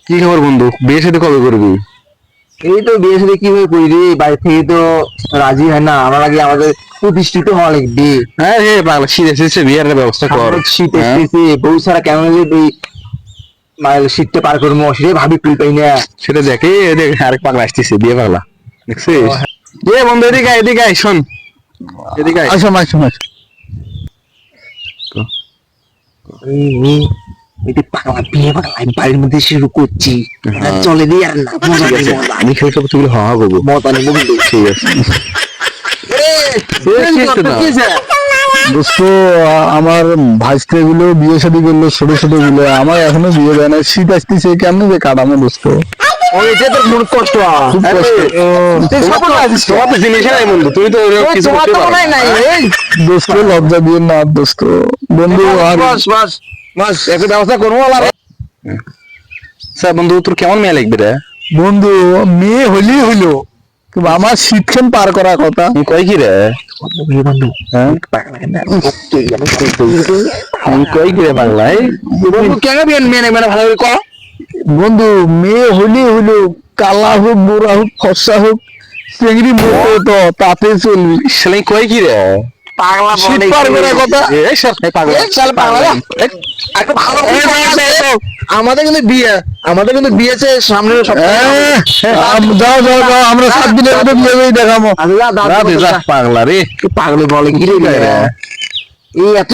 কি খবর বন্ধু, বিয়ে সাথে কবে করবি? এই তো বিয়ে সাথে কিভাবে করি রে, বাড়ি থেকে তো রাজি হয় না। আমার আগে আমাদের প্রতিষ্ঠিত হওয়া লাগবে। হ্যাঁ রে পাগলা, শীত এসেছে, বিয়ের ব্যবস্থা কর। সামনে শীত হ্যাঁ? এসেছে, বউ ছাড়া কেমন যে এই মানে শীতটা পার করবো সেটাই ভাবি কুল পাই না। সেটা দেখে দেখ, আরেক পাগলা আসতেছে, বিয়ে পাগলা দেখছিস? এ বন্ধু, এদিকে আয়, এদিকে আয়, শোন এদিকে আয়। আসো আসো আসো। এই যে পাগলা বিয়ে পাগলা আমি বাড়ির মধ্যে শুরু করছি। হ্যাঁ। চলে দিই আর না, মজা ঠিক নেই, আছে, মজা। আমি খেলে সব তুই হা হা করবো। মজা নেই, বুঝলি? ঠিক আছে। দোস্ত, আমার ভাইস্তে গুলো বিয়ে শাদী করলো, ছোট ছোট গুলো, আমার এখনো বিয়ে দেয় না। শীত আসতেছে, কেমন যে কাটামো দোস্ত, এটা তো মন কষ্ট। খুব কষ্ট। তোমার তো জিনিস নাই বন্ধু, তুই তো ওরকম কিছু তোমার করতে তো পারো মনে হয় না। নাই এই দোস্ত লজ্জা দিয়ে না দোস্ত, বন্ধু আর বাস বাস বাস একটু ব্যবস্থা করবো আবার। স্যার বন্ধু, তোর কেমন মেয়ে লাগবে রে? বন্ধু মেয়ে হইলেই হইলো, কিন্তু আমার শীতখান পার করার কথা। তুই কয় কি রে? বন্ধু হ্যাঁ, তুই কয় কি রে পাগলা? এই বন্ধু কেন বিয়ে মেয়ে নেই মানে ভালো করে কর। বন্ধু মেয়ে হইলেই হইলো, কালা হোক, বুড়া হোক, ফর্সা হোক, চেংড়ি মোটো তো তাতে চলবি। শালা এই কয় কি রে? পাগলা শীত পার করার কথা। এই সব এই পাগলা। একটা ভালো আমাদের কিন্তু বিয়ে, আমাদের কিন্তু বিয়েছে সামনে যাও যাও যাও, আমরা 7 দিনের মধ্যে বিয়ে করে দেখাবো। রাতে যা পাগলা রে। পাগলে বলে কি রে কি রে? এই এত